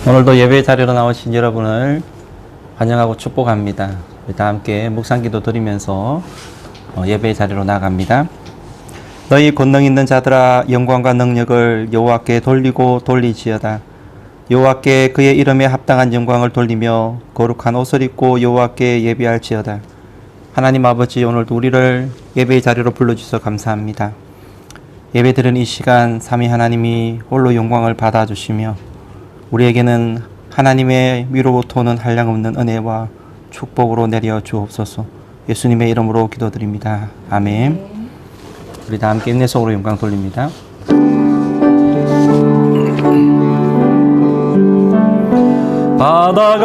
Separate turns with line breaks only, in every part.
오늘도 예배 자리로 나오신 여러분을 환영하고 축복합니다. 우리 다 함께 묵상기도 드리면서 예배 자리로 나갑니다. 너희 권능 있는 자들아, 영광과 능력을 여호와께 돌리고 돌리지어다. 여호와께 그의 이름에 합당한 영광을 돌리며 거룩한 옷을 입고 여호와께 예배할지어다. 하나님 아버지, 오늘도 우리를 예배의 자리로 불러주셔서 감사합니다. 예배드리는 이 시간 삼위 하나님이 홀로 영광을 받아주시며 우리에게는 하나님의 위로부터 오는 한량없는 은혜와 축복으로 내려 주옵소서. 예수님의 이름으로 기도드립니다. 아멘. 우리 다 함께 인내 속으로 영광 돌립니다. 바다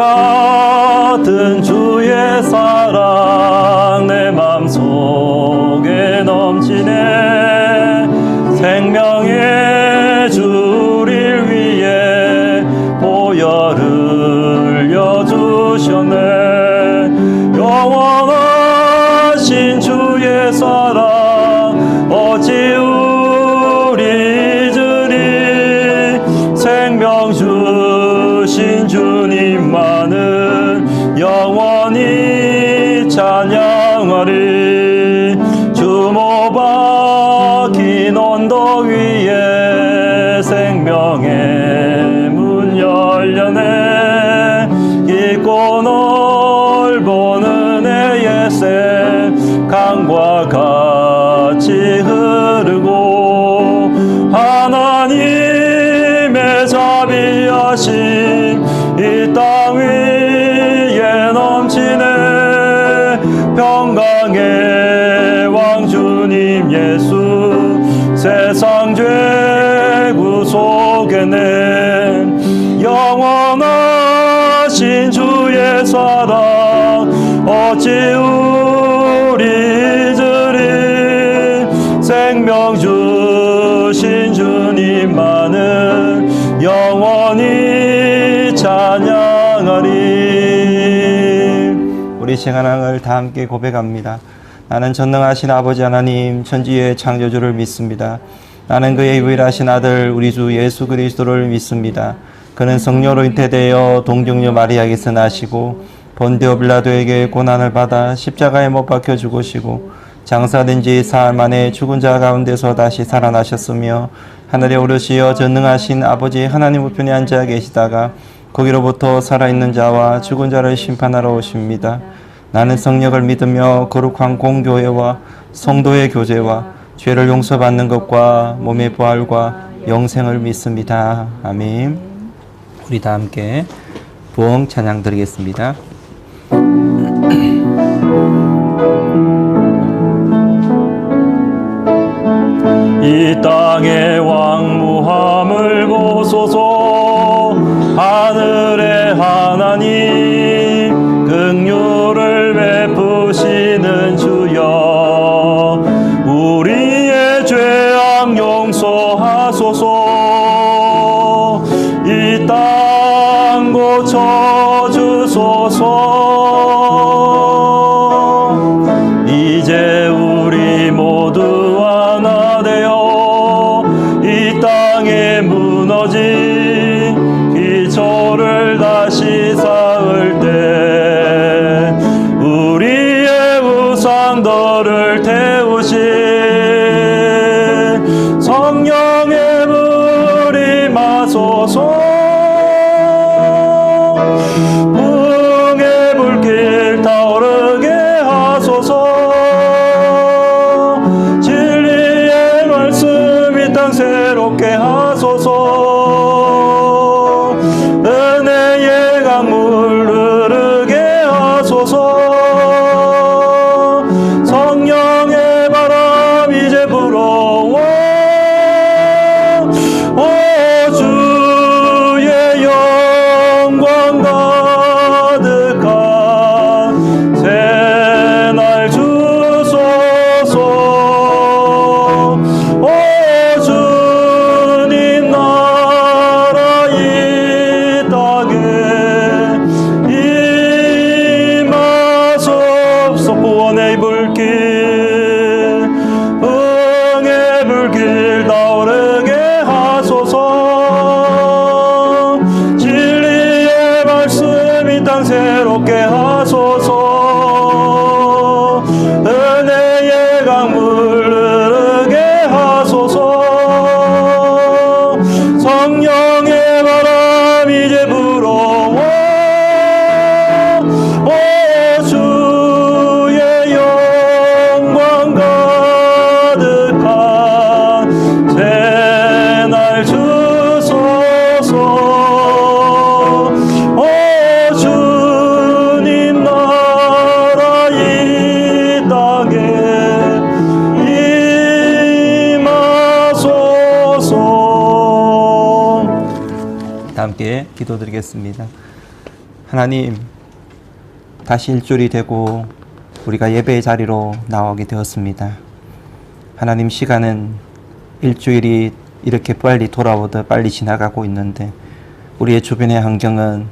같은 주의 사랑 내 맘속에 넘치네. 생명의 주 우릴 위해 보혈을 흘려주셨네. 영원하신 주의 사랑 어찌 우리 잊으리. 생명 주신 주님만은 영원히 찬양하리. 주모 박힌 언덕 위에 생명의 문 열려네. 깊고 넓은 은혜의 샘 강과 같이 흐르고 하나님의 자비하심 이 땅 위에 넘치네. 평강의 왕 주님 예수 세상 죄 구속에 내 영원하신 주의 사랑 어찌 우리 잊으리. 생명 주신 주님만은 영원히 찬양하리. 우리 신앙을 다 함께 고백합니다. 나는 전능하신 아버지 하나님 천지의 창조주를 믿습니다. 나는 그의 유일하신 아들 우리 주 예수 그리스도를 믿습니다. 그는 성령으로 잉태되어 동정녀 마리아에게서 나시고 본디오 빌라도에게 고난을 받아 십자가에 못 박혀 죽으시고 장사된 지 사흘 만에 죽은 자 가운데서 다시 살아나셨으며 하늘에 오르시어 전능하신 아버지 하나님 우편에 앉아 계시다가 거기로부터 살아있는 자와 죽은 자를 심판하러 오십니다. 나는 성령을 믿으며 거룩한 공교회와 성도의 교제와 죄를 용서받는 것과 몸의 부활과 영생을 믿습니다. 아멘. 우리 다 함께 부흥 찬양 드리겠습니다. 이 땅의 왕무함을 보소서. 하늘의 하나님 긍휼을 베푸시는 주여 우리의 죄악 용서하소서. 이 땅 고쳐주소서. 이제 우리 모두 하나 되어 이 땅에 무너진 기초를 다시 쌓을 때 우리의 우상들을 태우신 성령의 불이 마소서. 부흥의 불길 타오르게 하소서. 진리의 말씀 이 땅 새롭게 하소서. 은혜의 강물 흐르게 하소서. 성령의 바람 이제 불어와 주의 영광 새롭게 하소서. 은혜의 강물 흐르게 하소서. 성령의 바람 이제 불어와 오 주의 영광 가득한 새날 주소서. 오 주님 나라 이 땅에 임하소서. 다 함께 기도드리겠습니다. 하나님, 다시 일주일이 되고 우리가 예배의 자리로 나오게 되었습니다. 하나님, 시간은 일주일이 이렇게 빨리 돌아오듯 빨리 지나가고 있는데 우리의 주변의 환경은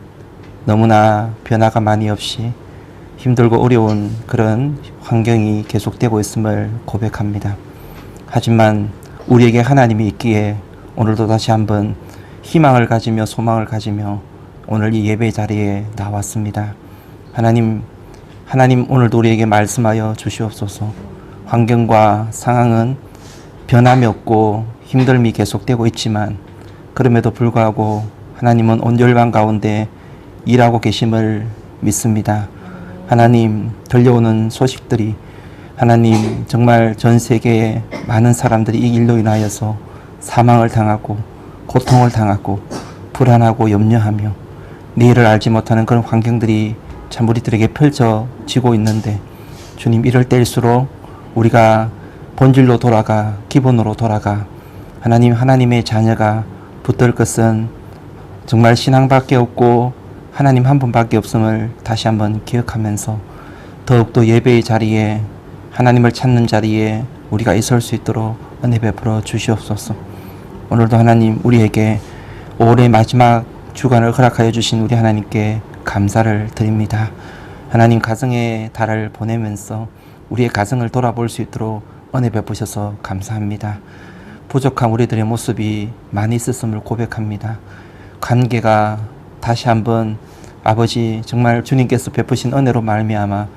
너무나 변화가 많이 없이 힘들고 어려운 그런 환경이 계속되고 있음을 고백합니다. 하지만 우리에게 하나님이 있기에 오늘도 다시 한번 희망을 가지며 소망을 가지며 오늘 이 예배 자리에 나왔습니다. 하나님 오늘도 우리에게 말씀하여 주시옵소서. 환경과 상황은 변함이 없고 힘듦이 계속되고 있지만 그럼에도 불구하고 하나님은 온 열방 가운데 일하고 계심을 믿습니다. 하나님, 들려오는 소식들이 하나님 정말 전 세계의 많은 사람들이 이 일로 인하여서 사망을 당하고 고통을 당하고 불안하고 염려하며 내일을 알지 못하는 그런 환경들이 참 우리들에게 펼쳐지고 있는데 주님, 이럴 때일수록 우리가 본질로 돌아가 기본으로 돌아가 하나님의 자녀가 붙들 것은 정말 신앙밖에 없고 하나님 한 분밖에 없음을 다시 한번 기억하면서 더욱더 예배의 자리에 하나님을 찾는 자리에 우리가 있을 수 있도록 은혜 베풀어 주시옵소서. 오늘도 하나님, 우리에게 올해 마지막 주간을 허락하여 주신 우리 하나님께 감사를 드립니다. 하나님, 가정의 달을 보내면서 우리의 가정을 돌아볼 수 있도록 은혜 베푸셔서 감사합니다. 부족한 우리들의 모습이 많이 있었음을 고백합니다. 관계가 다시 한번 아버지 정말 주님께서 베푸신 은혜로 말미암아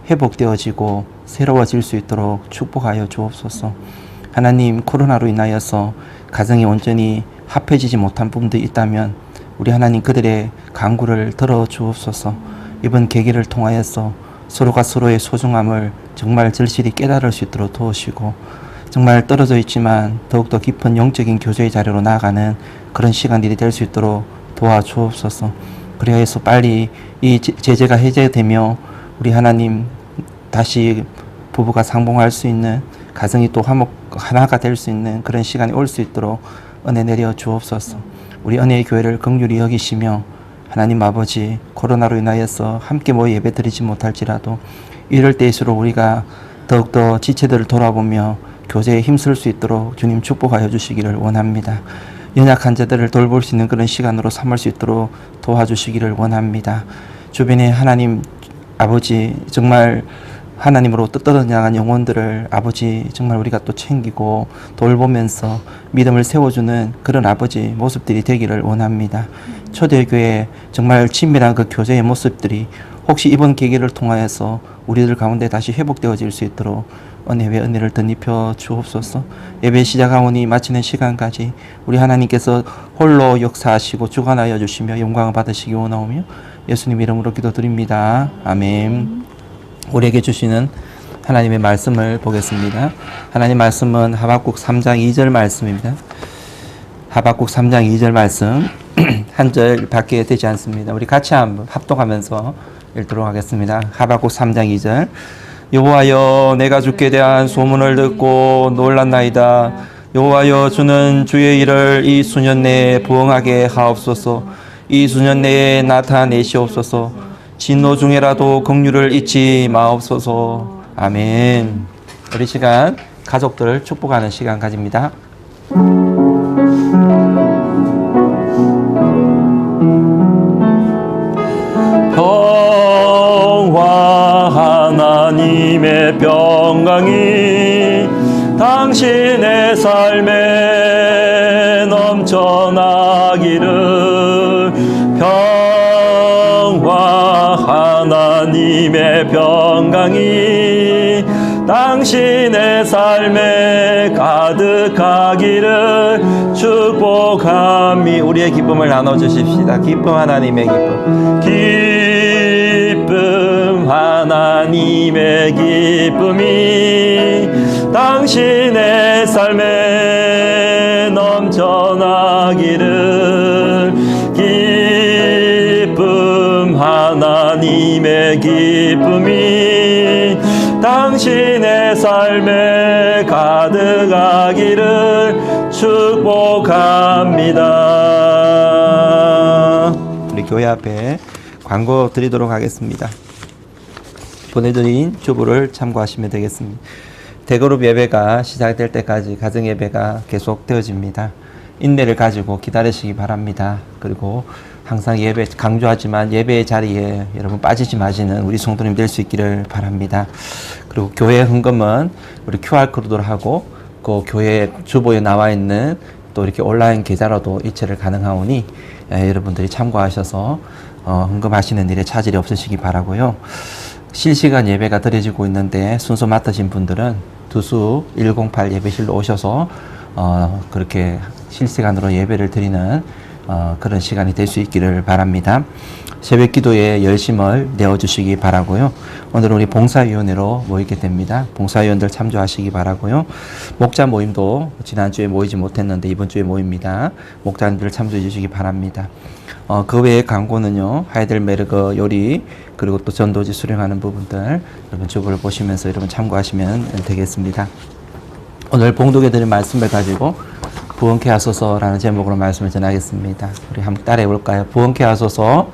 회복되어지고 새로워질 수 있도록 축복하여 주옵소서. 하나님, 코로나로 인하여서 가정이 온전히 합해지지 못한 부분들이 있다면 우리 하나님 그들의 간구를 들어 주옵소서. 이번 계기를 통하여서 서로가 서로의 소중함을 정말 절실히 깨달을 수 있도록 도우시고 정말 떨어져 있지만 더욱더 깊은 영적인 교제의 자리로 나아가는 그런 시간들이 될 수 있도록 도와주옵소서. 그래서 빨리 이 제재가 해제되며 우리 하나님 다시 부부가 상봉할 수 있는, 가정이 또 하나가 될 수 있는 그런 시간이 올 수 있도록 은혜 내려 주옵소서. 우리 은혜의 교회를 긍휼히 여기시며 하나님 아버지, 코로나로 인하여서 함께 모여 예배드리지 못할지라도 이럴 때일수록 우리가 더욱더 지체들을 돌아보며 교제에 힘쓸 수 있도록 주님 축복하여 주시기를 원합니다. 연약한 자들을 돌볼 수 있는 그런 시간으로 삼을 수 있도록 도와주시기를 원합니다. 주변에 하나님 아버지, 정말 하나님으로 떠나간 영혼들을 아버지 정말 우리가 또 챙기고 돌보면서 믿음을 세워주는 그런 아버지 모습들이 되기를 원합니다. 초대교회 정말 친밀한 그 교제의 모습들이 혹시 이번 계기를 통하여서 우리들 가운데 다시 회복되어질 수 있도록 은혜의 은혜를 덧입혀 주옵소서. 예배 시작하오니 마치는 시간까지 우리 하나님께서 홀로 역사하시고 주관하여 주시며 영광을 받으시기 원하오며 예수님 이름으로 기도드립니다. 아멘. 우리에게 주시는 하나님의 말씀을 보겠습니다. 하나님 말씀은 하박국 3장 2절 말씀입니다. 하박국 3장 2절 말씀 한 절 밖에 되지 않습니다. 우리 같이 한번 합독하면서 읽도록 하겠습니다. 하박국 3장 2절. 여호와여, 내가 주께 대한 소문을 듣고 놀랐나이다. 여호와여, 주는 주의 일을 이 수년 내에 부응하게 하옵소서. 이 수년 내에 나타내시옵소서. 진노 중에라도 긍휼을 잊지 마옵소서. 아멘. 우리 시간 가족들을 축복하는 시간 가집니다. 평화 하나님의 평강이 당신의 삶에 넘쳐나기를. 평화 주의 평강이 당신의 삶에 가득하기를 축복함이. 우리의 기쁨을 나눠주십시다. 기쁨, 하나님의 기쁨. 기쁨, 하나님의 기쁨이 당신의 삶에 넘쳐나기를. 기쁨, 하나님의 기쁨이 당신의 삶에 가득하기를 축복합니다. 우리 교회 앞에 광고 드리도록 하겠습니다. 보내드린 주보를 참고하시면 되겠습니다. 대그룹 예배가 시작될 때까지 가정 예배가 계속되어집니다. 인내를 가지고 기다리시기 바랍니다. 그리고 항상 예배 강조하지만 예배의 자리에 여러분 빠지지 마시는 우리 성도님 될 수 있기를 바랍니다. 그리고 교회 헌금은 우리 QR코드로 하고 그 교회 주보에 나와 있는 또 이렇게 온라인 계좌로도 이체를 가능하오니 여러분들이 참고하셔서 헌금하시는 일에 차질이 없으시기 바라고요. 실시간 예배가 드려지고 있는데 순서 맡으신 분들은 두수 108 예배실로 오셔서 그렇게 실시간으로 예배를 드리는 그런 시간이 될 수 있기를 바랍니다. 새벽 기도에 열심을 내어주시기 바라고요. 오늘은 우리 봉사위원회로 모이게 됩니다. 봉사위원들 참조하시기 바라고요. 목자 모임도 지난주에 모이지 못했는데 이번 주에 모입니다. 목자님들 참조해 주시기 바랍니다. 그 외의 광고는요, 하이델베르그 요리 그리고 또 전도지 수령하는 부분들 여러분 주보를 보시면서 여러분 참고하시면 되겠습니다. 오늘 봉독해 드린 말씀을 가지고 부흥케 하소서라는 제목으로 말씀을 전하겠습니다. 우리 한번 따라해 볼까요? 부흥케 하소서.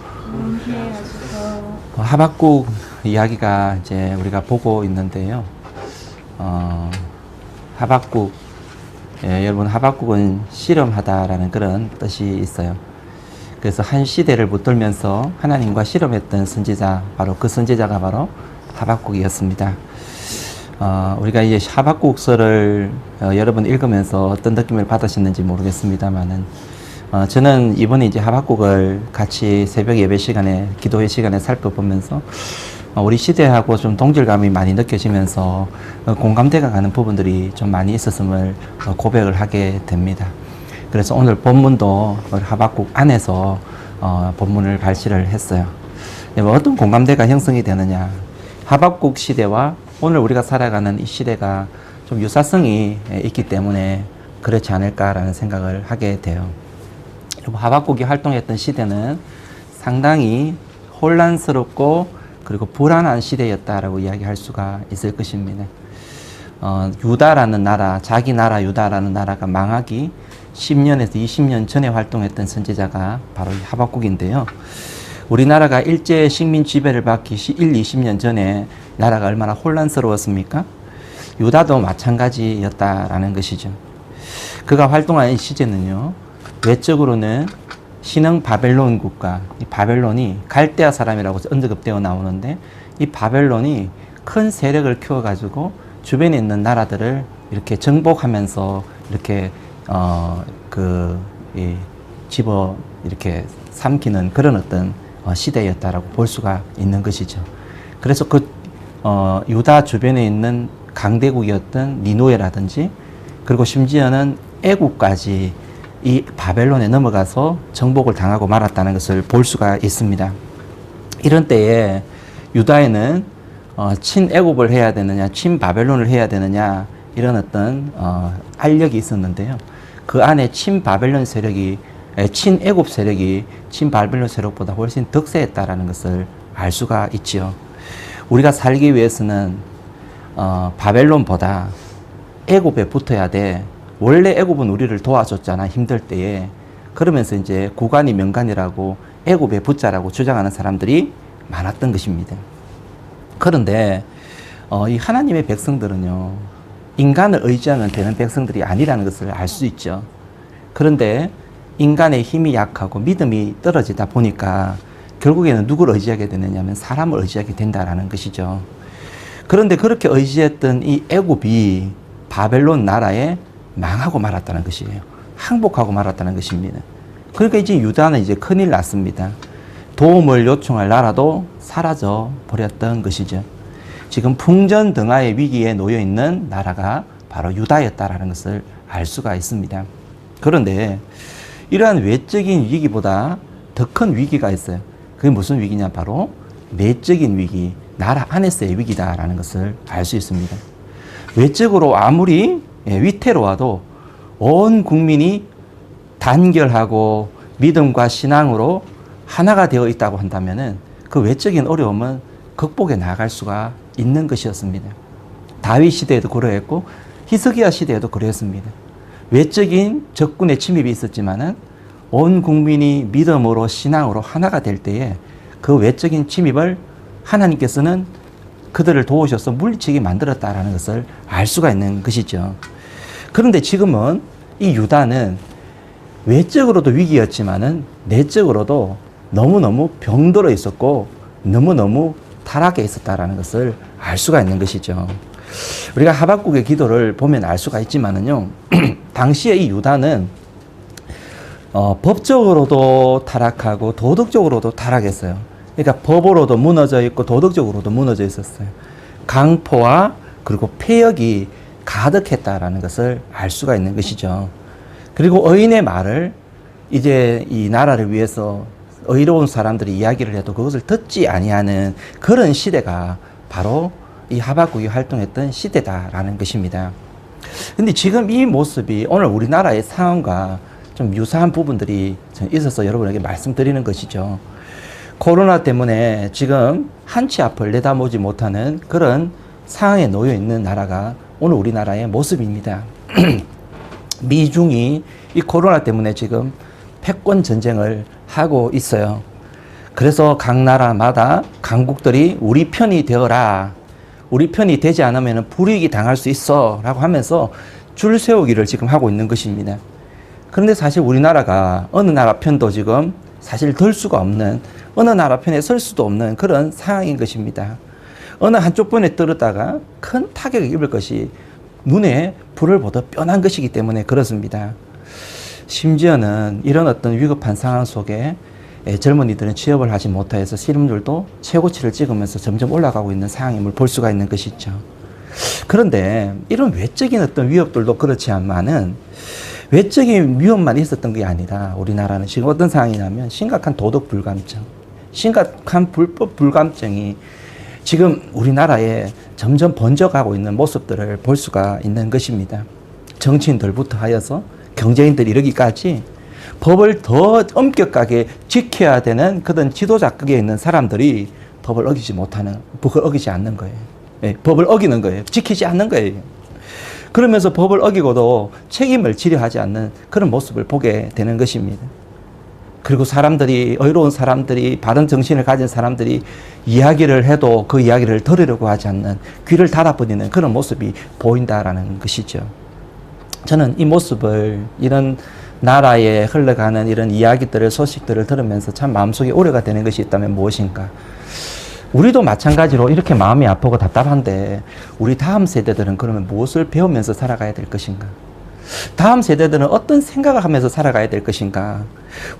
하박국 이야기가 이제 우리가 보고 있는데요. 하박국, 여러분 하박국은 씨름하다라는 그런 뜻이 있어요. 그래서 한 시대를 붙들면서 하나님과 씨름했던 선지자, 바로 그 선지자가 바로 하박국이었습니다. 우리가 이제 하박국서를 여러분 읽으면서 어떤 느낌을 받으셨는지 모르겠습니다만은 저는 이번에 이제 하박국을 같이 새벽 예배 시간에 기도회 시간에 살펴보면서 우리 시대하고 좀 동질감이 많이 느껴지면서 공감대가 가는 부분들이 좀 많이 있었음을 고백을 하게 됩니다. 그래서 오늘 본문도 하박국 안에서 본문을 발시를 했어요. 어떤 공감대가 형성이 되느냐. 하박국 시대와 오늘 우리가 살아가는 이 시대가 좀 유사성이 있기 때문에 그렇지 않을까라는 생각을 하게 돼요. 하박국이 활동했던 시대는 상당히 혼란스럽고 그리고 불안한 시대였다라고 이야기할 수가 있을 것입니다. 유다라는 나라, 자기 나라 유다라는 나라가 망하기 10년에서 20년 전에 활동했던 선지자가 바로 하박국인데요. 우리나라가 일제 식민 지배를 받기 20년 전에 나라가 얼마나 혼란스러웠습니까? 유다도 마찬가지였다라는 것이죠. 그가 활동한 이 시제는요, 외적으로는 신흥 바벨론 국가, 이 바벨론이 갈대아 사람이라고 언급되어 나오는데, 이 바벨론이 큰 세력을 키워가지고 주변에 있는 나라들을 이렇게 정복하면서 이렇게 집어 이렇게 삼키는 그런 어떤 시대였다라고 볼 수가 있는 것이죠. 그래서 유다 주변에 있는 강대국이었던 니누에라든지 그리고 심지어는 애국까지 이 바벨론에 넘어가서 정복을 당하고 말았다는 것을 볼 수가 있습니다. 이런 때에 유다에는 친애국을 해야 되느냐, 친바벨론을 해야 되느냐 이런 어떤 알력이 있었는데요. 그 안에 친바벨론 세력이 친애국 세력이 친바벨론 세력보다 훨씬 득세했다라는 것을 알 수가 있지요. 우리가 살기 위해서는 바벨론보다 애굽에 붙어야 돼. 원래 애굽은 우리를 도와줬잖아, 힘들 때에. 그러면서 이제 구간이 명간이라고 애굽에 붙자라고 주장하는 사람들이 많았던 것입니다. 그런데 이 하나님의 백성들은요, 인간을 의지하면 되는 백성들이 아니라는 것을 알 수 있죠. 그런데 인간의 힘이 약하고 믿음이 떨어지다 보니까 결국에는 누구를 의지하게 되느냐면 사람을 의지하게 된다라는 것이죠. 그런데 그렇게 의지했던 이 애굽이 바벨론 나라에 망하고 말았다는 것이에요. 항복하고 말았다는 것입니다. 그러니까 이제 유다는 이제 큰일 났습니다. 도움을 요청할 나라도 사라져 버렸던 것이죠. 지금 풍전등화의 위기에 놓여 있는 나라가 바로 유다였다라는 것을 알 수가 있습니다. 그런데 이러한 외적인 위기보다 더 큰 위기가 있어요. 그게 무슨 위기냐? 바로 내적인 위기, 나라 안에서의 위기다라는 것을 알 수 있습니다. 외적으로 아무리 위태로워도 온 국민이 단결하고 믿음과 신앙으로 하나가 되어 있다고 한다면은 그 외적인 어려움은 극복해 나갈 수가 있는 것이었습니다. 다윗 시대에도 그러했고 히스기야 시대에도 그랬습니다. 외적인 적군의 침입이 있었지만은 온 국민이 믿음으로 신앙으로 하나가 될 때에 그 외적인 침입을 하나님께서는 그들을 도우셔서 물리치게 만들었다라는 것을 알 수가 있는 것이죠. 그런데 지금은 이 유다는 외적으로도 위기였지만은 내적으로도 너무너무 병들어 있었고 너무너무 타락해 있었다라는 것을 알 수가 있는 것이죠. 우리가 하박국의 기도를 보면 알 수가 있지만은요, 당시에 이 유다는 법적으로도 타락하고 도덕적으로도 타락했어요. 그러니까 법으로도 무너져 있고 도덕적으로도 무너져 있었어요. 강포와 그리고 폐역이 가득했다라는 것을 알 수가 있는 것이죠. 그리고 의인의 말을 이제 이 나라를 위해서 의로운 사람들이 이야기를 해도 그것을 듣지 아니하는 그런 시대가 바로 이 하박국이 활동했던 시대다라는 것입니다. 근데 지금 이 모습이 오늘 우리나라의 상황과 좀 유사한 부분들이 있어서 여러분에게 말씀드리는 것이죠. 코로나 때문에 지금 한치 앞을 내다보지 못하는 그런 상황에 놓여 있는 나라가 오늘 우리나라의 모습입니다. 미중이 이 코로나 때문에 지금 패권 전쟁을 하고 있어요. 그래서 각 나라마다 강국들이 우리 편이 되어라, 우리 편이 되지 않으면 불이익이 당할 수 있어 라고 하면서 줄 세우기를 지금 하고 있는 것입니다. 그런데 사실 우리나라가 어느 나라 편도 지금 사실 들 수가 없는, 어느 나라 편에 설 수도 없는 그런 상황인 것입니다. 어느 한쪽 편에 들었다가 큰 타격을 입을 것이 눈에 불을 보듯 뻔한 것이기 때문에 그렇습니다. 심지어는 이런 어떤 위급한 상황 속에 젊은이들은 취업을 하지 못해서 실업률도 최고치를 찍으면서 점점 올라가고 있는 상황임을 볼 수가 있는 것이죠. 그런데 이런 외적인 어떤 위협들도 그렇지 않지만은 외적인 위협만 있었던 게 아니라 우리나라는 지금 어떤 상황이냐면 심각한 도덕 불감증, 심각한 불법 불감증이 지금 우리나라에 점점 번져가고 있는 모습들을 볼 수가 있는 것입니다. 정치인들부터 하여서 경제인들이 이르기까지 법을 더 엄격하게 지켜야 되는 그런 지도자격에 있는 사람들이 법을 어기지 않는 거예요. 네, 법을 어기는 거예요. 지키지 않는 거예요. 그러면서 법을 어기고도 책임을 지려 하지 않는 그런 모습을 보게 되는 것입니다. 그리고 사람들이, 의로운 사람들이, 바른 정신을 가진 사람들이 이야기를 해도 그 이야기를 들으려고 하지 않는, 귀를 닫아버리는 그런 모습이 보인다라는 것이죠. 저는 이 모습을, 이런 나라에 흘러가는 이런 이야기들을, 소식들을 들으면서 참 마음속에 우려가 되는 것이 있다면 무엇인가? 우리도 마찬가지로 이렇게 마음이 아프고 답답한데 우리 다음 세대들은 그러면 무엇을 배우면서 살아가야 될 것인가? 다음 세대들은 어떤 생각을 하면서 살아가야 될 것인가?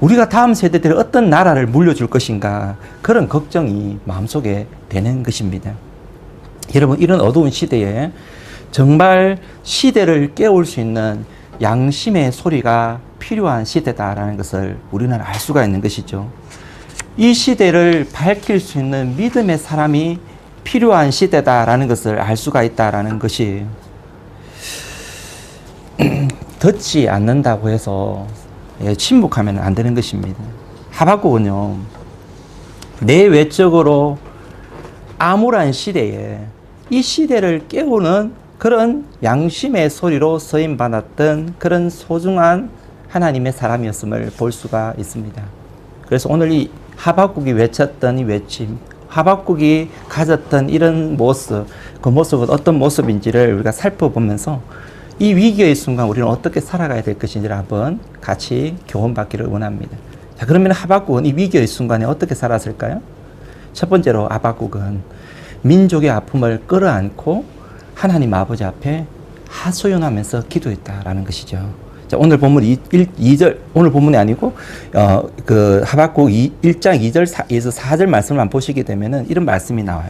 우리가 다음 세대들이 어떤 나라를 물려줄 것인가? 그런 걱정이 마음속에 되는 것입니다. 여러분, 이런 어두운 시대에 정말 시대를 깨울 수 있는 양심의 소리가 필요한 시대다라는 것을 우리는 알 수가 있는 것이죠. 이 시대를 밝힐 수 있는 믿음의 사람이 필요한 시대다라는 것을 알 수가 있다라는 것이, 듣지 않는다고 해서 침묵하면 안 되는 것입니다. 하박국은요, 내외적으로 암울한 시대에 이 시대를 깨우는 그런 양심의 소리로 쓰임받았던 그런 소중한 하나님의 사람이었음을 볼 수가 있습니다. 그래서 오늘 이 하박국이 외쳤던 이 외침, 하박국이 가졌던 이런 모습, 그 모습은 어떤 모습인지를 우리가 살펴보면서 이 위기의 순간 우리는 어떻게 살아가야 될 것인지를 한번 같이 교훈받기를 원합니다. 자, 그러면 하박국은 이 위기의 순간에 어떻게 살았을까요? 첫 번째로 하박국은 민족의 아픔을 끌어안고 하나님 아버지 앞에 하소연하면서 기도했다라는 것이죠. 자, 오늘 본문 2절, 오늘 본문이 아니고, 그 하박국 1장 2절에서 4절 말씀을 보시게 되면은 이런 말씀이 나와요.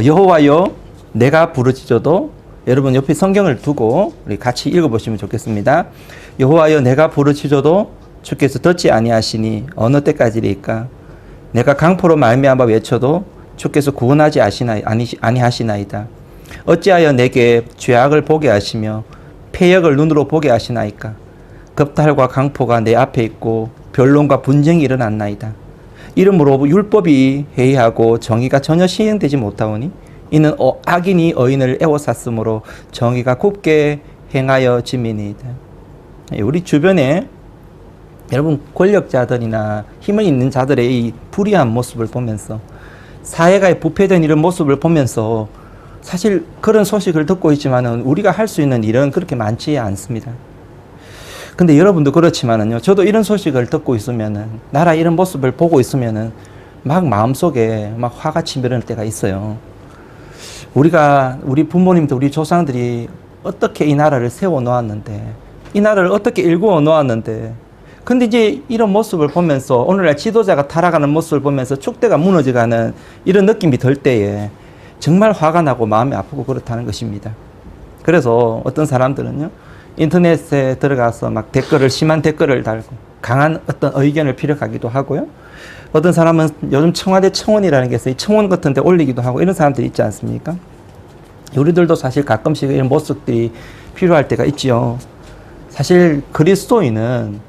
여호와여, 내가 부르짖어도, 여러분 옆에 성경을 두고 우리 같이 읽어보시면 좋겠습니다. 여호와여, 내가 부르짖어도 주께서 듣지 아니하시니 어느 때까지리까? 내가 강포로 말미암아 외쳐도 주께서 구원하지 아니하시나이다. 어찌하여 내게 죄악을 보게 하시며 패역을 눈으로 보게 하시나이까? 겁탈과 강포가 내 앞에 있고 변론과 분쟁이 일어났나이다. 이러므로 율법이 해이하고 정의가 전혀 시행되지 못하오니 이는 악인이 의인을 애워쌌으므로 정의가 굽게 행하여 짐이니이다. 우리 주변에 여러분 권력자들이나 힘을 있는 자들의 이 불의한 모습을 보면서 사회가 부패된 이런 모습을 보면서 사실 그런 소식을 듣고 있지만은 우리가 할 수 있는 일은 그렇게 많지 않습니다. 근데 여러분도 그렇지만은요, 저도 이런 소식을 듣고 있으면은, 나라 이런 모습을 보고 있으면은 막 마음속에 막 화가 치밀을 때가 있어요. 우리 부모님들, 우리 조상들이 어떻게 이 나라를 세워 놓았는데, 이 나라를 어떻게 일구어 놓았는데, 근데 이제 이런 모습을 보면서, 오늘날 지도자가 타락하는 모습을 보면서 축대가 무너져가는 이런 느낌이 들 때에 정말 화가 나고 마음이 아프고 그렇다는 것입니다. 그래서 어떤 사람들은요, 인터넷에 들어가서 막 심한 댓글을 달고 강한 어떤 의견을 피력하기도 하고요. 어떤 사람은 요즘 청와대 청원이라는 게 있어요. 청원 같은 데 올리기도 하고 이런 사람들이 있지 않습니까? 우리들도 사실 가끔씩 이런 모습들이 필요할 때가 있지요. 사실 그리스도인은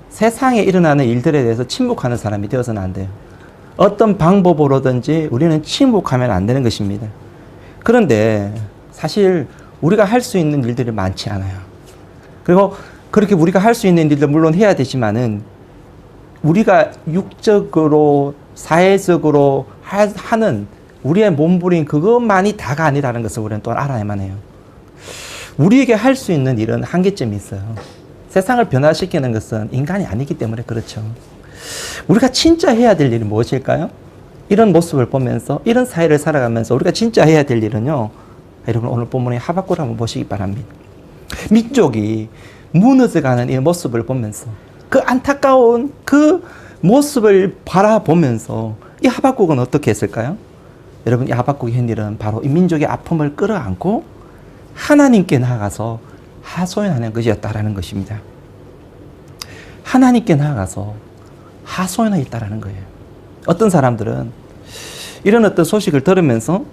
세상에 일어나는 일들에 대해서 침묵하는 사람이 되어서는 안 돼요. 어떤 방법으로든지 우리는 침묵하면 안 되는 것입니다. 그런데 사실 우리가 할 수 있는 일들이 많지 않아요. 그리고 그렇게 우리가 할 수 있는 일들 물론 해야 되지만은 우리가 육적으로 사회적으로 하는 우리의 몸부림 그것만이 다가 아니라는 것을 우리는 또 알아야만 해요. 우리에게 할 수 있는 일은 한계점이 있어요. 세상을 변화시키는 것은 인간이 아니기 때문에 그렇죠. 우리가 진짜 해야 될 일이 무엇일까요? 이런 모습을 보면서 이런 사회를 살아가면서 우리가 진짜 해야 될 일은요, 여러분 오늘 본문의 하박국을 한번 보시기 바랍니다. 민족이 무너져가는 이 모습을 보면서 그 안타까운 그 모습을 바라보면서 이 하박국은 어떻게 했을까요? 여러분 이 하박국이 한 일은 바로 이 민족의 아픔을 끌어안고 하나님께 나아가서 하소연하는 것이었다라는 것입니다. 하나님께 나아가서 하소연하였다라는 거예요. 어떤 사람들은 이런 어떤 소식을 들으면서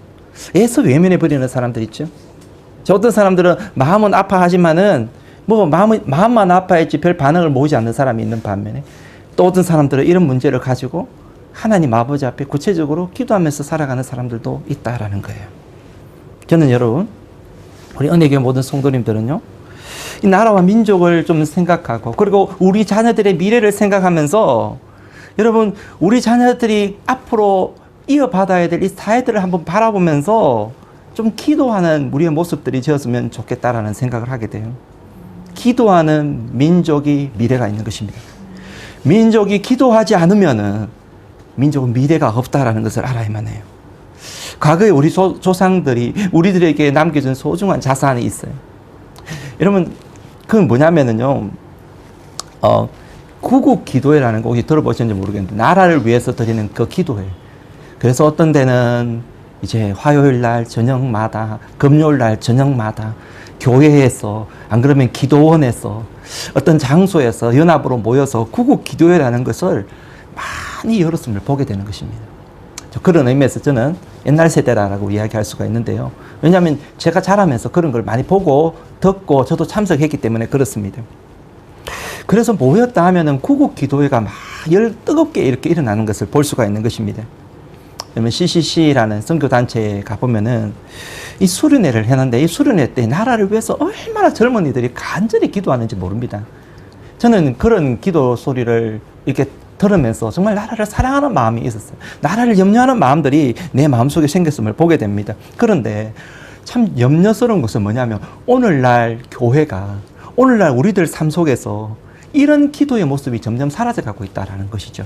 애써 외면해버리는 사람들 있죠. 저 어떤 사람들은 마음은 아파하지만은 뭐 마음만 아파했지 별 반응을 보이지 않는 사람이 있는 반면에 또 어떤 사람들은 이런 문제를 가지고 하나님 아버지 앞에 구체적으로 기도하면서 살아가는 사람들도 있다라는 거예요. 저는 여러분, 우리 은혜교회 모든 성도님들은요, 이 나라와 민족을 좀 생각하고 그리고 우리 자녀들의 미래를 생각하면서 여러분 우리 자녀들이 앞으로 이어받아야 될 이 사회들을 한번 바라보면서 좀 기도하는 우리의 모습들이 되었으면 좋겠다라는 생각을 하게 돼요. 기도하는 민족이 미래가 있는 것입니다. 민족이 기도하지 않으면은 민족은 미래가 없다라는 것을 알아야만 해요. 과거에 우리 조상들이 우리들에게 남겨준 소중한 자산이 있어요. 여러분, 그건 뭐냐면은요, 구국 기도회라는 거 혹시 들어보셨는지 모르겠는데, 나라를 위해서 드리는 그 기도회. 그래서 어떤 데는 이제 화요일 날 저녁마다, 금요일 날 저녁마다 교회에서, 안 그러면 기도원에서, 어떤 장소에서 연합으로 모여서 구국 기도회라는 것을 많이 열었음을 보게 되는 것입니다. 그런 의미에서 저는 옛날 세대라고 이야기할 수가 있는데요. 왜냐하면 제가 자라면서 그런 걸 많이 보고 듣고 저도 참석했기 때문에 그렇습니다. 그래서 모였다 하면은 구국 기도회가 막 뜨겁게 이렇게 일어나는 것을 볼 수가 있는 것입니다. 그러면 CCC라는 선교단체에 가보면은 이 수련회를 해놨는데 이 수련회 때 나라를 위해서 얼마나 젊은이들이 간절히 기도하는지 모릅니다. 저는 그런 기도 소리를 이렇게 들으면서 정말 나라를 사랑하는 마음이 있었어요. 나라를 염려하는 마음들이 내 마음속에 생겼음을 보게 됩니다. 그런데 참 염려스러운 것은 뭐냐면 오늘날 교회가, 오늘날 우리들 삶 속에서 이런 기도의 모습이 점점 사라져가고 있다는 것이죠.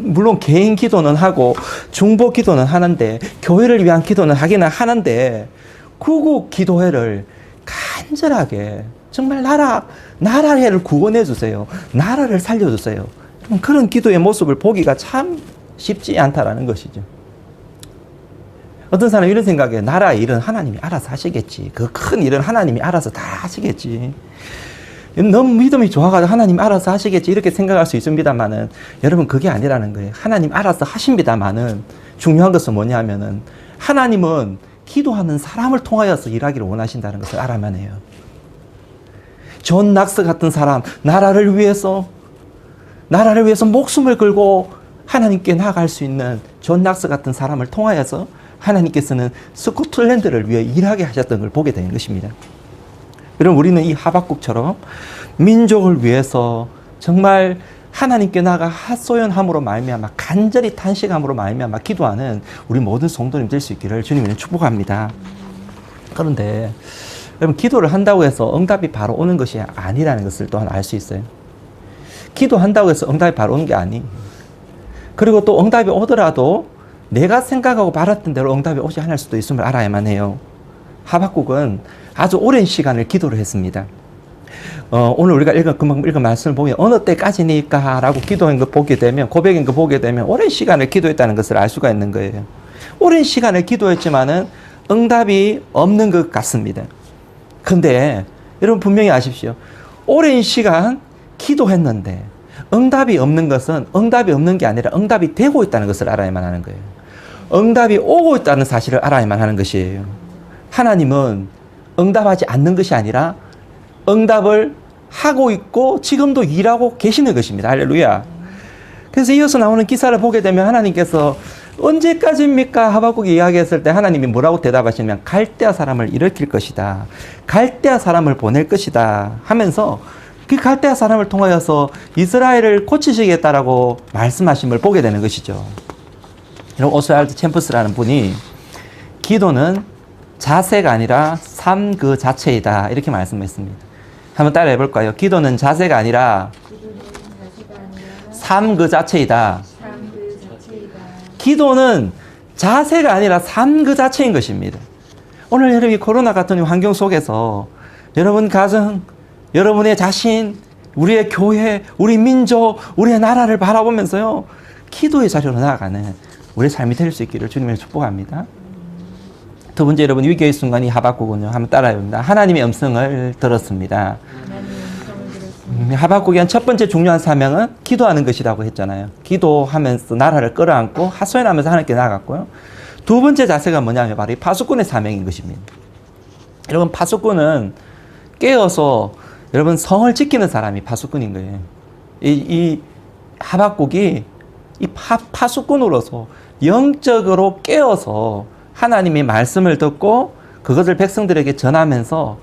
물론 개인 기도는 하고 중보 기도는 하는데 교회를 위한 기도는 하기는 하는데 구국 기도회를 간절하게 정말 나라를 구원해 주세요. 나라를 살려주세요. 그런 기도의 모습을 보기가 참 쉽지 않다라는 것이죠. 어떤 사람은 이런 생각에 나라의 일은 하나님이 알아서 하시겠지. 그 큰 일은 하나님이 알아서 다 하시겠지. 너무 믿음이 좋아가지고 하나님 알아서 하시겠지 이렇게 생각할 수 있습니다만은 여러분 그게 아니라는 거예요. 하나님 알아서 하십니다만은 중요한 것은 뭐냐면은 하나님은 기도하는 사람을 통하여서 일하기를 원하신다는 것을 알아야만 해요. 존 낙스 같은 사람, 나라를 위해서 목숨을 걸고 하나님께 나아갈 수 있는 존 낙스 같은 사람을 통하여서 하나님께서는 스코틀랜드를 위해 일하게 하셨던 걸 보게 되는 것입니다. 여러분 우리는 이 하박국처럼 민족을 위해서 정말 하나님께 나아가 하소연함으로 말미암아 간절히 탄식함으로 말미암아 기도하는 우리 모든 성도님 될 수 있기를 주님은 축복합니다. 그런데 여러분 기도를 한다고 해서 응답이 바로 오는 것이 아니라는 것을 또한 알 수 있어요. 기도한다고 해서 응답이 바로 오는 게 아니. 그리고 또 응답이 오더라도 내가 생각하고 바랐던 대로 응답이 오지 않을 수도 있음을 알아야만 해요. 하박국은 아주 오랜 시간을 기도를 했습니다. 오늘 우리가 금방 읽은 말씀을 보면 어느 때까지니까 라고 기도한 거 보게 되면, 고백인 거 보게 되면 오랜 시간을 기도했다는 것을 알 수가 있는 거예요. 오랜 시간을 기도했지만은 응답이 없는 것 같습니다. 근데 여러분 분명히 아십시오. 오랜 시간 기도했는데 응답이 없는 것은 응답이 없는 게 아니라 응답이 되고 있다는 것을 알아야만 하는 거예요. 응답이 오고 있다는 사실을 알아야만 하는 것이에요. 하나님은 응답하지 않는 것이 아니라 응답을 하고 있고 지금도 일하고 계시는 것입니다. 할렐루야. 그래서 이어서 나오는 기사를 보게 되면 하나님께서 언제까지입니까? 하박국이 이야기했을 때 하나님이 뭐라고 대답하시냐면 갈대아 사람을 일으킬 것이다. 갈대아 사람을 보낼 것이다 하면서 그 갈대아 사람을 통하여서 이스라엘을 고치시겠다라고 말씀하심을 보게 되는 것이죠. 여러분 오스왈드 챔프스라는 분이 기도는 자세가 아니라 삶 그 자체이다 이렇게 말씀했습니다. 한번 따라해 볼까요? 기도는 자세가 아니라 삶 그 자체이다. 기도는 자세가 아니라 삶 그 자체인 것입니다. 오늘 여러분이 코로나 같은 환경 속에서 여러분 가정, 여러분의 자신, 우리의 교회, 우리 민족, 우리의 나라를 바라보면서요 기도의 자리로 나아가는 우리의 삶이 될 수 있기를 주님을 축복합니다. 두 번째 여러분 위기의 순간이 하박국은요 한번 따라해봅니다. 하나님의 음성을 들었습니다. 하박국의 첫 번째 중요한 사명은 기도하는 것이라고 했잖아요. 기도하면서 나라를 끌어안고 하소연하면서 하나님께 나아갔고요. 두 번째 자세가 뭐냐면 바로 이 파수꾼의 사명인 것입니다. 여러분 파수꾼은 깨어서 여러분 성을 지키는 사람이 파수꾼인 거예요. 이 하박국이 이 파수꾼으로서 영적으로 깨어서 하나님의 말씀을 듣고 그것을 백성들에게 전하면서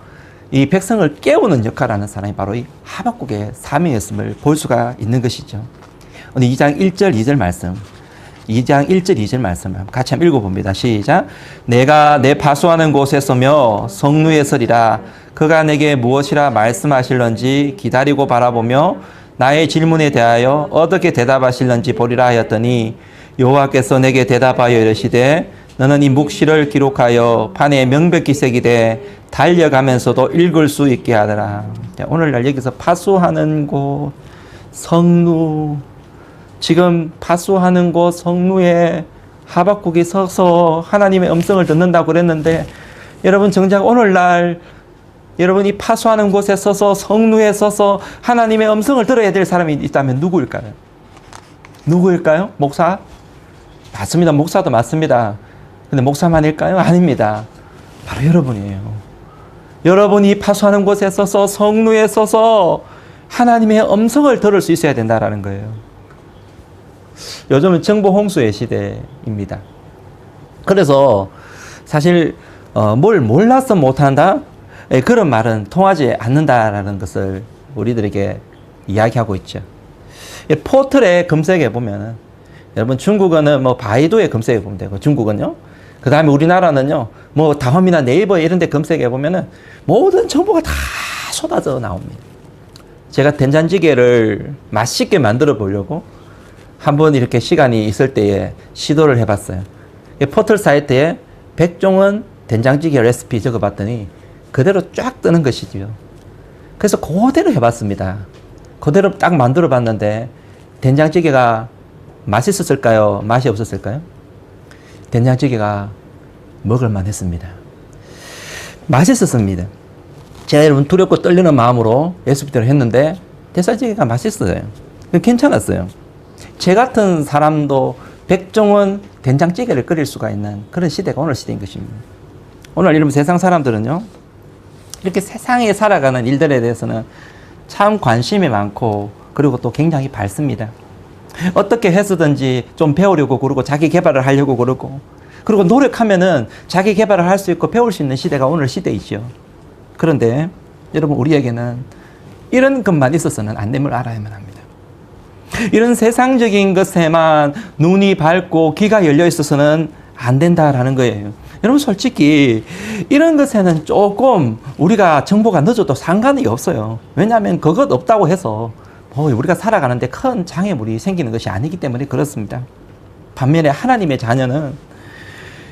이 백성을 깨우는 역할을 하는 사람이 바로 이 하박국의 사명이었음을 볼 수가 있는 것이죠. 오늘 2장 1절 2절 말씀, 2장 1절 2절 말씀을 같이 한번 읽어봅니다. 시작. 내가 내 파수하는 곳에 서며 성루에 서리라. 그가 내게 무엇이라 말씀하실런지 기다리고 바라보며 나의 질문에 대하여 어떻게 대답하실런지 보리라 하였더니 여호와께서 내게 대답하여 이르시되 너는 이 묵시를 기록하여 판에 명백히 새기되 달려가면서도 읽을 수 있게 하더라. 오늘날 여기서 파수하는 곳 성루, 지금 파수하는 곳 성루에 하박국이 서서 하나님의 음성을 듣는다고 그랬는데 여러분 정작 오늘날 여러분이 파수하는 곳에 서서 성루에 서서 하나님의 음성을 들어야 될 사람이 있다면 누구일까요? 누구일까요? 목사? 맞습니다. 목사도 맞습니다. 근데 목사만일까요? 아닙니다. 바로 여러분이에요. 여러분이 파수하는 곳에 서서 성루에 서서 하나님의 음성을 들을 수 있어야 된다는 거예요. 요즘은 정보 홍수의 시대입니다. 그래서 사실 뭘 몰라서 못한다? 그런 말은 통하지 않는다라는 것을 우리들에게 이야기하고 있죠. 포털에 검색해 보면은 여러분 중국어는 뭐 바이두에 검색해 보면 되고 중국은요. 그 다음에 우리나라는요, 뭐 다음이나 네이버 이런 데 검색해 보면은 모든 정보가 다 쏟아져 나옵니다. 제가 된장찌개를 맛있게 만들어 보려고 한번 이렇게 시간이 있을 때에 시도를 해봤어요. 포털 사이트에 백종원 된장찌개 레시피 적어봤더니
그대로 쫙 뜨는 것이지요. 그래서 그대로 해봤습니다. 그대로 딱 만들어 봤는데 된장찌개가 맛있었을까요? 맛이 없었을까요? 된장찌개가 먹을만 했습니다. 맛있었습니다. 제가 여러분 두렵고 떨리는 마음으로 예수님대로 했는데 된장찌개가 맛있어요. 괜찮았어요. 제 같은 사람도 백종원 된장찌개를 끓일 수가 있는 그런 시대가 오늘 시대인 것입니다. 오늘 이런 세상 사람들은요, 이렇게 세상에 살아가는 일들에 대해서는 참 관심이 많고, 그리고 또 굉장히 밝습니다. 어떻게 해서든지 좀 배우려고 그러고, 자기 개발을 하려고 그러고, 그리고 노력하면은 자기 개발을 할 수 있고 배울 수 있는 시대가 오늘 시대이죠. 그런데 여러분, 우리에게는 이런 것만 있어서는 안 됨을 알아야만 합니다. 이런 세상적인 것에만 눈이 밝고 귀가 열려 있어서는 안 된다라는 거예요. 여러분, 솔직히 이런 것에는 조금 우리가 정보가 늦어도 상관이 없어요. 왜냐하면 그것 없다고 해서 우리가 살아가는데 큰 장애물이 생기는 것이 아니기 때문에 그렇습니다. 반면에 하나님의 자녀는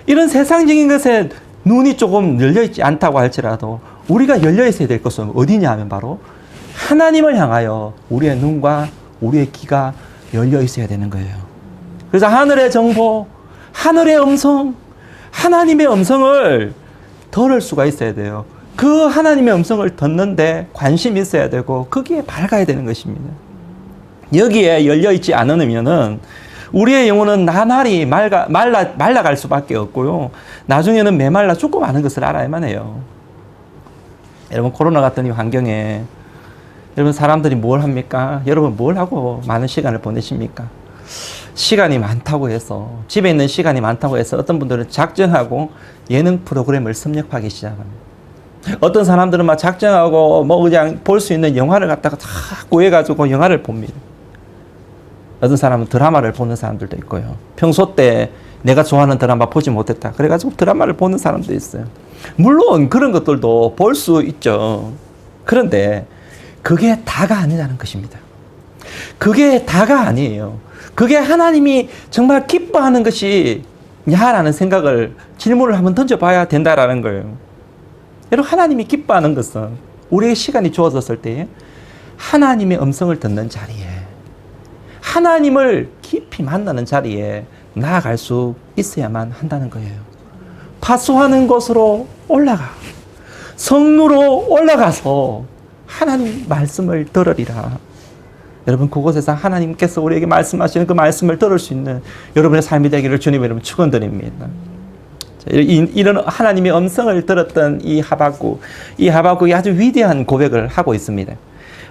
이런 세상적인 것에 눈이 조금 열려있지 않다고 할지라도 우리가 열려있어야 될 것은 어디냐 하면 바로 하나님을 향하여 우리의 눈과 우리의 귀가 열려있어야 되는 거예요. 그래서 하늘의 정보, 하늘의 음성, 하나님의 음성을 들을 수가 있어야 돼요. 그 하나님의 음성을 듣는데 관심이 있어야 되고 거기에 밝아야 되는 것입니다. 여기에 열려있지 않으면은 우리의 영혼은 나날이 말라갈 수밖에 없고요. 나중에는 메말라 죽고 마는 것을 알아야만 해요. 여러분, 코로나 같은 이 환경에 여러분, 사람들이 뭘 합니까? 여러분, 뭘 하고 많은 시간을 보내십니까? 시간이 많다고 해서, 집에 있는 시간이 많다고 해서 어떤 분들은 작정하고 예능 프로그램을 섭렵하기 시작합니다. 어떤 사람들은 막 작정하고 그냥 볼 수 있는 영화를 갖다가 다 구해가지고 영화를 봅니다. 어떤 사람은 드라마를 보는 사람들도 있고요. 평소 때 내가 좋아하는 드라마 보지 못했다 그래가지고 드라마를 보는 사람도 있어요. 물론 그런 것들도 볼 수 있죠. 그런데 그게 다가 아니라는 것입니다. 그게 다가 아니에요. 그게 하나님이 정말 기뻐하는 것이냐라는 질문을 한번 던져봐야 된다라는 거예요. 여러분, 하나님이 기뻐하는 것은 우리의 시간이 주어졌을 때에 하나님의 음성을 듣는 자리에, 하나님을 깊이 만나는 자리에 나아갈 수 있어야만 한다는 거예요. 파수하는 곳으로 올라가, 성루로 올라가서 하나님 말씀을 들으리라. 여러분, 그곳에서 하나님께서 우리에게 말씀하시는 그 말씀을 들을 수 있는 여러분의 삶이 되기를 주님 여러분 축원드립니다. 이런 하나님의 음성을 들었던 이 하박국이 아주 위대한 고백을 하고 있습니다.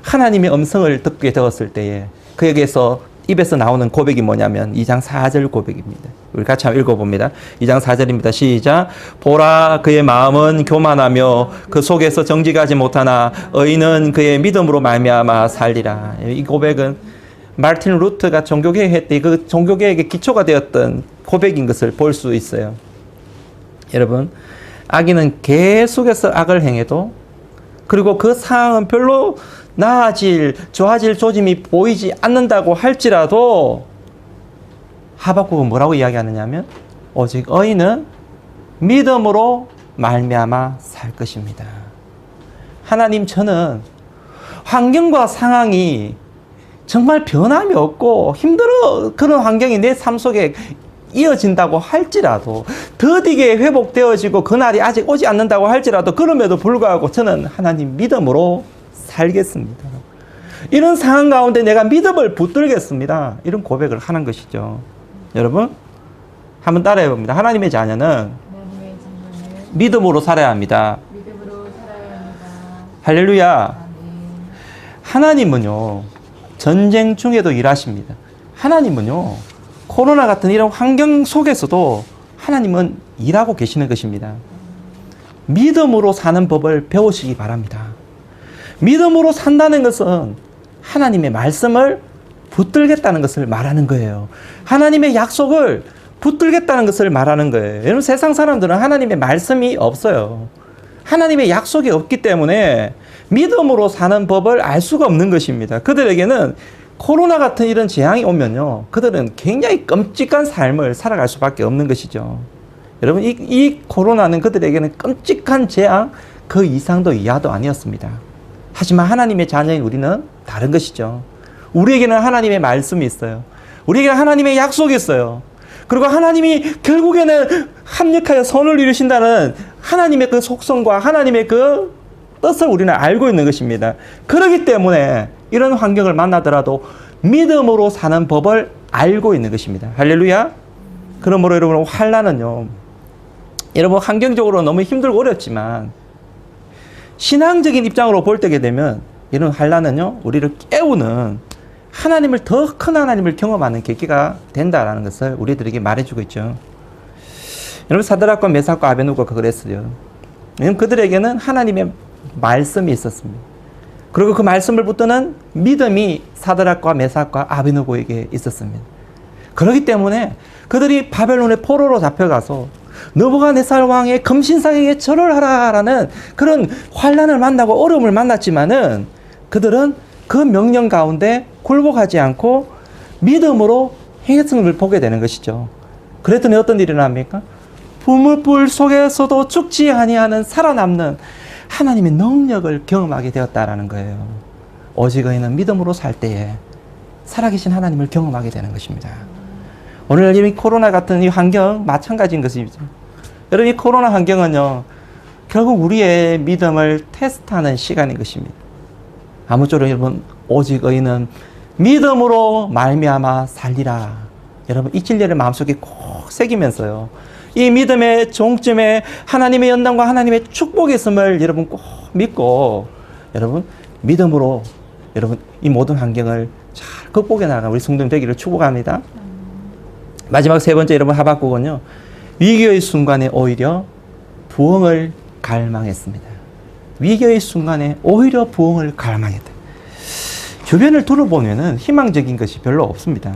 하나님의 음성을 듣게 되었을 때에 그에게서 입에서 나오는 고백이 뭐냐면 2장 4절 고백입니다. 우리 같이 한번 읽어봅니다. 2장 4절입니다. 시작. 보라, 그의 마음은 교만하며 그 속에서 정직하지 못하나 의인은 그의 믿음으로 말미암아 살리라. 이 고백은 마르틴 루터가 종교개혁할 때 그 종교개혁의 기초가 되었던 고백인 것을 볼 수 있어요. 여러분, 악인은 계속해서 악을 행해도, 그리고 그 상황은 별로 좋아질 조짐이 보이지 않는다고 할지라도 하박국은 뭐라고 이야기하느냐면 오직 의인은 믿음으로 말미암아 살 것입니다. 하나님, 저는 환경과 상황이 정말 변함이 없고 힘들어 그런 환경이 내 삶 속에 이어진다고 할지라도, 더디게 회복되어지고 그날이 아직 오지 않는다고 할지라도, 그럼에도 불구하고 저는 하나님 믿음으로 살겠습니다. 이런 상황 가운데 내가 믿음을 붙들겠습니다. 이런 고백을 하는 것이죠. 여러분, 한번 따라해 봅니다. 하나님의 자녀는 믿음으로 살아야 합니다. 할렐루야. 하나님은요, 전쟁 중에도 일하십니다. 하나님은요, 코로나 같은 이런 환경 속에서도 하나님은 일하고 계시는 것입니다. 믿음으로 사는 법을 배우시기 바랍니다. 믿음으로 산다는 것은 하나님의 말씀을 붙들겠다는 것을 말하는 거예요. 하나님의 약속을 붙들겠다는 것을 말하는 거예요. 여러분, 세상 사람들은 하나님의 말씀이 없어요. 하나님의 약속이 없기 때문에 믿음으로 사는 법을 알 수가 없는 것입니다. 그들에게는 코로나 같은 이런 재앙이 오면요, 그들은 굉장히 끔찍한 삶을 살아갈 수밖에 없는 것이죠. 여러분 이 코로나는 그들에게는 끔찍한 재앙 그 이상도 이하도 아니었습니다. 하지만 하나님의 자녀인 우리는 다른 것이죠. 우리에게는 하나님의 말씀이 있어요. 우리에게는 하나님의 약속이 있어요. 그리고 하나님이 결국에는 합력하여 선을 이루신다는 하나님의 그 속성과 하나님의 그 뜻을 우리는 알고 있는 것입니다. 그렇기 때문에 이런 환경을 만나더라도 믿음으로 사는 법을 알고 있는 것입니다. 할렐루야. 그러므로 여러분 환난은요, 여러분 환경적으로 너무 힘들고 어렵지만 신앙적인 입장으로 볼 때게 되면 이런 환난은요 우리를 깨우는 하나님을 더 큰 하나님을 경험하는 계기가 된다라는 것을 우리들에게 말해주고 있죠. 여러분 사드락과 메삭과 아베누고가 그랬어요. 왜냐하면 그들에게는 하나님의 말씀이 있었습니다. 그리고 그 말씀을 붙드는 믿음이 사드락과 메삭과 아베누고에게 있었습니다. 그렇기 때문에 그들이 바벨론의 포로로 잡혀가서 느부갓네살 왕의 금신상에게 절을 하라라는 그런 환난을 만나고 어려움을 만났지만은 그들은 그 명령 가운데 굴복하지 않고 믿음으로 행했음을 보게 되는 것이죠. 그랬더니 어떤 일이 일어납니까? 부물불 속에서도 죽지 아니하는 살아남는 하나님의 능력을 경험하게 되었다라는 거예요. 오직 의인은 믿음으로 살 때에 살아계신 하나님을 경험하게 되는 것입니다. 오늘 이 코로나 같은 이 환경 마찬가지인 것이죠. 여러분 이 코로나 환경은요 결국 우리의 믿음을 테스트하는 시간인 것입니다. 아무쪼록 여러분 오직 의인은 믿음으로 말미암아 살리라. 여러분 이 진리를 마음속에 꼭 새기면서요 이 믿음의 종점에 하나님의 연단과 하나님의 축복이 있음을 여러분 꼭 믿고 여러분 믿음으로 여러분 이 모든 환경을 잘 극복해 나가는 우리 성도님 되기를 축복합니다. 마지막 세 번째 여러분 하박국은요 위기의 순간에 오히려 부흥을 갈망했습니다. 위기의 순간에 오히려 부흥을 갈망했다. 주변을 둘러보면은 희망적인 것이 별로 없습니다.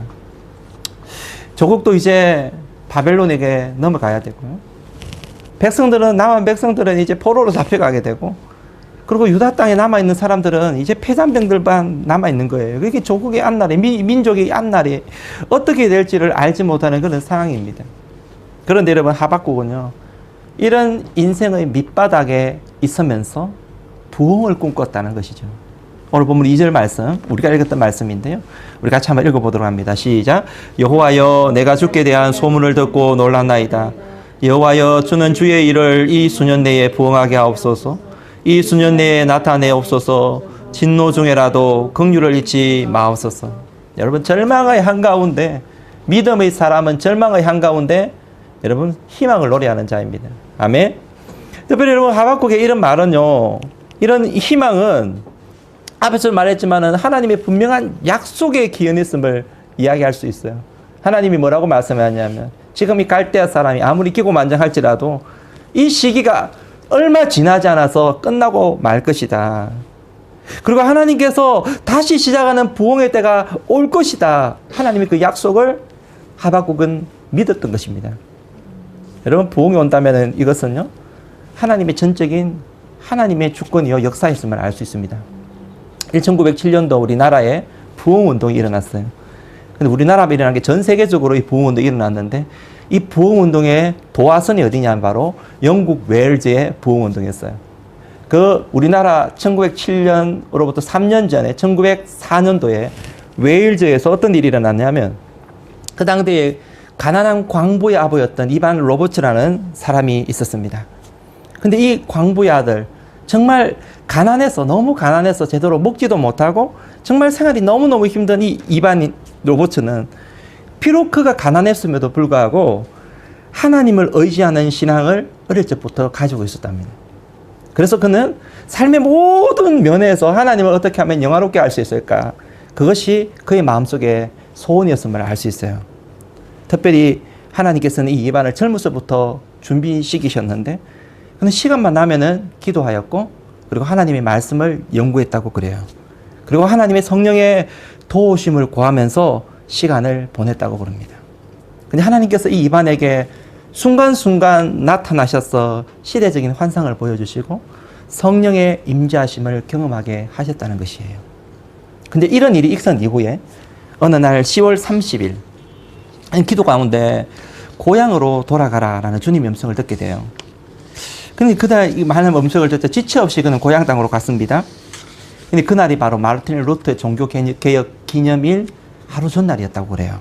조국도 이제 바벨론에게 넘어가야 되고요. 남한 백성들은 이제 포로로 잡혀가게 되고, 그리고 유다 땅에 남아있는 사람들은 이제 폐잔병들만 남아있는 거예요. 그게 조국의 앞날이, 민족의 앞날이 어떻게 될지를 알지 못하는 그런 상황입니다. 그런데 여러분 하박국은요, 이런 인생의 밑바닥에 있으면서 부흥을 꿈꿨다는 것이죠. 오늘 보면 2절 말씀, 우리가 읽었던 말씀인데요. 우리 같이 한번 읽어보도록 합니다. 시작. 여호와여, 내가 주께 대한 소문을 듣고 놀랐나이다. 여호와여, 주는 주의 일을 이 수년 내에 부응하게 하옵소서. 이 수년 내에 나타내옵소서. 진노 중에라도 긍휼을 잊지 마옵소서. 여러분, 절망의 한가운데, 믿음의 사람은 절망의 한가운데 여러분 희망을 노래하는 자입니다. 아멘. 특별히 여러분 하박국의 이런 말은요, 이런 희망은 앞에서 말했지만은 하나님의 분명한 약속의 기원했음을 이야기할 수 있어요. 하나님이 뭐라고 말씀하냐면 지금 이 갈대아 사람이 아무리 기고만장할지라도 이 시기가 얼마 지나지 않아서 끝나고 말 것이다. 그리고 하나님께서 다시 시작하는 부흥의 때가 올 것이다. 하나님의 그 약속을 하박국은 믿었던 것입니다. 여러분 부흥이 온다면 이것은요 하나님의 전적인 하나님의 주권이요 역사였음을 알 수 있습니다. 1907년도 우리나라에 부흥운동이 일어났어요. 근데 우리나라에 일어난 게 전 세계적으로 이 부흥운동이 일어났는데 이 부흥운동의 도화선이 어디냐면 바로 영국 웨일즈의 부흥운동이었어요. 그 우리나라 1907년으로부터 3년 전에 1904년도에 웨일즈에서 어떤 일이 일어났냐면 그 당대에 가난한 광부의 아버였던 이반 로버츠라는 사람이 있었습니다. 근데 이 광부의 아들 정말 가난해서 너무 가난해서 제대로 먹지도 못하고 정말 생활이 너무너무 힘든 이 이반 로버츠는 비록 그가 가난했음에도 불구하고 하나님을 의지하는 신앙을 어릴 적부터 가지고 있었답니다. 그래서 그는 삶의 모든 면에서 하나님을 어떻게 하면 영화롭게 할 수 있을까? 그것이 그의 마음속에 소원이었음을 알 수 있어요. 특별히 하나님께서는 이 이반을 젊어서부터 준비시키셨는데 그는 시간만 나면은 기도하였고 그리고 하나님의 말씀을 연구했다고 그래요. 그리고 하나님의 성령의 도우심을 구하면서 시간을 보냈다고 그럽니다. 근데 하나님께서 이 이반에게 순간순간 나타나셔서 시대적인 환상을 보여주시고 성령의 임재하심을 경험하게 하셨다는 것이에요. 근데 이런 일이 있은 이후에 어느 날 10월 30일 기도 가운데 고향으로 돌아가라라는 주님의 음성을 듣게 돼요. 근데 그날 이 많은 음성을 듣자 지체 없이 그는 고향 땅으로 갔습니다. 근데 그날이 바로 마르틴 루터의 종교 개혁 기념일 하루 전날이었다고 그래요.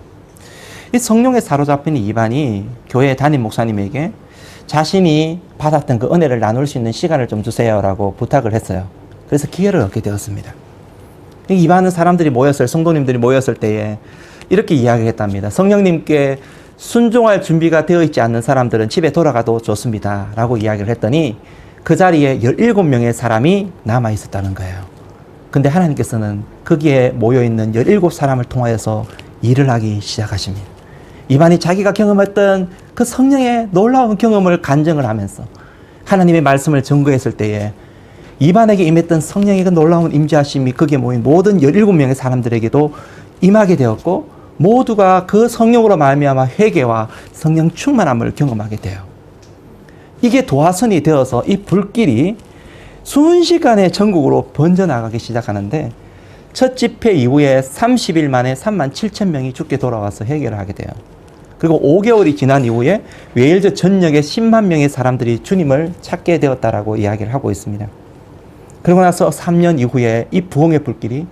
이 성령에 사로잡힌 이반이 교회 담임 목사님에게 자신이 받았던 그 은혜를 나눌 수 있는 시간을 좀 주세요라고 부탁을 했어요. 그래서 기회를 얻게 되었습니다. 이반은 사람들이 모였을, 성도님들이 모였을 때에 이렇게 이야기했답니다. 성령님께 순종할 준비가 되어 있지 않는 사람들은 집에 돌아가도 좋습니다. 라고 이야기를 했더니 그 자리에 17명의 사람이 남아 있었다는 거예요. 근데 하나님께서는 거기에 모여있는 17사람을 통하여서 일을 하기 시작하십니다. 이반이 자기가 경험했던 그 성령의 놀라운 경험을 간증을 하면서 하나님의 말씀을 증거했을 때에 이반에게 임했던 성령의 그 놀라운 임재하심이 거기에 모인 모든 17명의 사람들에게도 임하게 되었고 모두가 그 성령으로 말미암아 회개와 성령 충만함을 경험하게 돼요. 이게 도화선이 되어서 이 불길이 순식간에 전국으로 번져나가기 시작하는데 첫 집회 이후에 30일 만에 37,000명이 죽게 돌아와서 회개를 하게 돼요. 그리고 5개월이 지난 이후에 웨일즈 전역에 10만 명의 사람들이 주님을 찾게 되었다라고 이야기를 하고 있습니다. 그러고 나서 3년 이후에 이 부흥의 불길이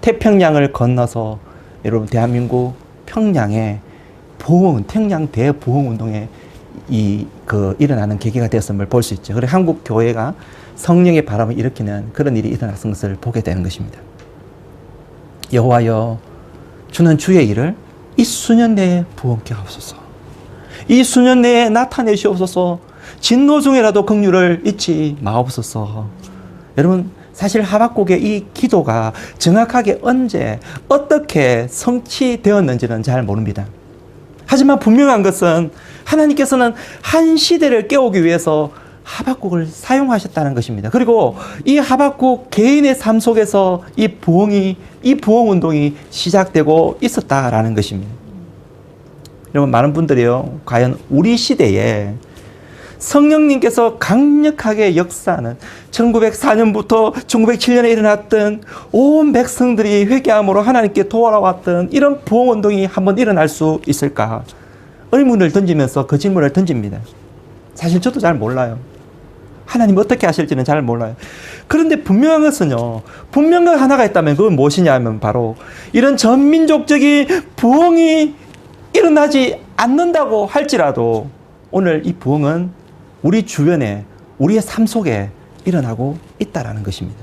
태평양을 건너서 여러분 대한민국 평양에 평양 대부흥 운동에 일어나는 계기가 되었음을 볼 수 있죠. 그래서 한국 교회가 성령의 바람을 일으키는 그런 일이 일어났은 것을 보게 되는 것입니다. 여호와여, 주는 주의 일을 이 수년 내에 부흥케 하옵소서. 이 수년 내에 나타내시옵소서. 진노 중에라도 긍휼을 잊지 마옵소서. 여러분, 사실 하박국의 이 기도가 정확하게 언제 어떻게 성취되었는지는 잘 모릅니다. 하지만 분명한 것은 하나님께서는 한 시대를 깨우기 위해서 하박국을 사용하셨다는 것입니다. 그리고 이 하박국 개인의 삶 속에서 이 부흥 운동이 시작되고 있었다라는 것입니다. 여러분, 많은 분들이요, 과연 우리 시대에 성령님께서 강력하게 역사하는 1904년부터 1907년에 일어났던 온 백성들이 회개함으로 하나님께 돌아왔던 이런 부흥 운동이 한번 일어날 수 있을까? 의문을 던지면서 그 질문을 던집니다. 사실 저도 잘 몰라요. 하나님 어떻게 하실지는 잘 몰라요. 그런데 분명한 것은요, 분명한 것 하나가 있다면 그건 무엇이냐면 바로 이런 전민족적인 부흥이 일어나지 않는다고 할지라도 오늘 이 부흥은 우리 주변에, 우리의 삶 속에 일어나고 있다라는 것입니다.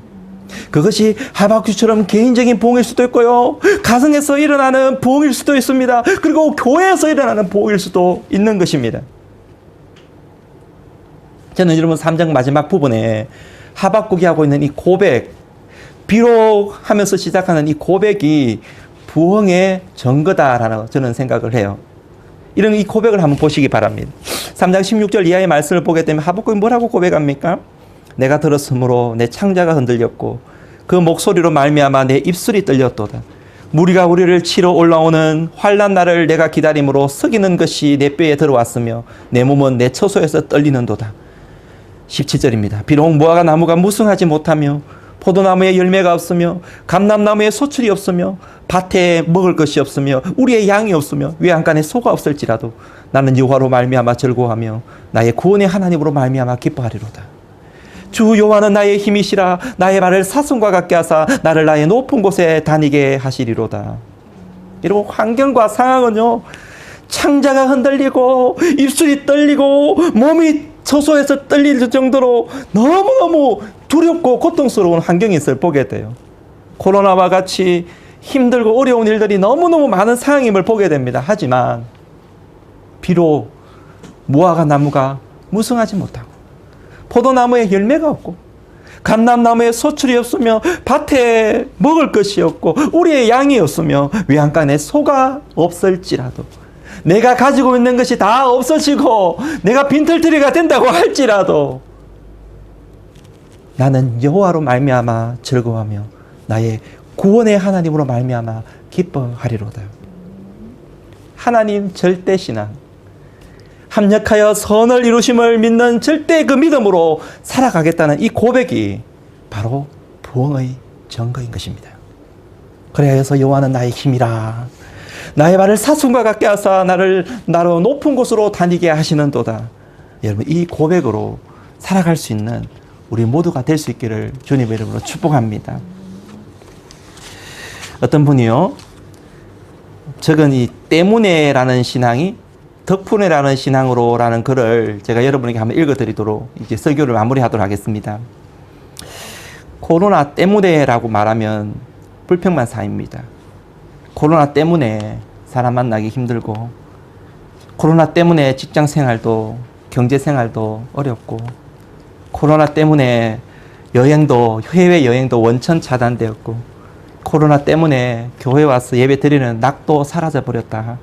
그것이 하박국처럼 개인적인 부흥일 수도 있고요, 가정에서 일어나는 부흥일 수도 있습니다. 그리고 교회에서 일어나는 부흥일 수도 있는 것입니다. 저는 여러분 3장 마지막 부분에 하박국이 하고 있는 이 고백, 비록 하면서 시작하는 이 고백이 부흥의 증거다라고 저는 생각을 해요. 이런 이 고백을 한번 보시기 바랍니다. 3장 16절 이하의 말씀을 보게 되면 하박국이 뭐라고 고백합니까? 내가 들었으므로 내 창자가 흔들렸고 그 목소리로 말미암아 내 입술이 떨렸도다. 무리가 우리를 치러 올라오는 환난 날을 내가 기다림으로 썩이는 것이 내 뼈에 들어왔으며 내 몸은 내 처소에서 떨리는도다. 17절입니다. 비록 무화과 나무가 무성하지 못하며 포도나무에 열매가 없으며 감람나무에 소출이 없으며 밭에 먹을 것이 없으며 우리의 양이 없으며 외양간에 소가 없을지라도 나는 여호와로 말미암아 즐거워하며 나의 구원의 하나님으로 말미암아 기뻐하리로다. 주 여호와는 나의 힘이시라. 나의 발을 사슴과 같게 하사 나를 나의 높은 곳에 다니게 하시리로다. 이러고 환경과 상황은요, 창자가 흔들리고 입술이 떨리고 몸이 처소에서 떨릴 정도로 너무너무 두렵고 고통스러운 환경에서 보게 돼요. 코로나와 같이 힘들고 어려운 일들이 너무너무 많은 상황임을 보게 됩니다. 하지만 비록 무화과 나무가 무성하지 못하고 포도나무에 열매가 없고 감람나무에 소출이 없으며 밭에 먹을 것이 없고 우리의 양이 없으며 외양간에 소가 없을지라도, 내가 가지고 있는 것이 다 없어지고 내가 빈털터리가 된다고 할지라도 나는 여호와로 말미암아 즐거워하며 나의 구원의 하나님으로 말미암아 기뻐하리로다. 하나님 절대 신앙, 합력하여 선을 이루심을 믿는 절대 그 믿음으로 살아가겠다는 이 고백이 바로 부흥의 증거인 것입니다. 그래서 여호와는 나의 힘이라. 나의 발을 사슴과 같게 하사 나로 높은 곳으로 다니게 하시는도다. 여러분, 이 고백으로 살아갈 수 있는 우리 모두가 될 수 있기를 주님의 이름으로 축복합니다. 어떤 분이요, 적은 이 때문에라는 신앙이 덕분에라는 신앙으로라는 글을 제가 여러분에게 한번 읽어드리도록 이제 설교를 마무리하도록 하겠습니다. 코로나 때문에라고 말하면 불평만 쌓입니다. 코로나 때문에 사람 만나기 힘들고, 코로나 때문에 직장 생활도 경제 생활도 어렵고, 코로나 때문에 여행도, 해외 여행도 원천 차단되었고, 코로나 때문에 교회 와서 예배 드리는 낙도 사라져 버렸다.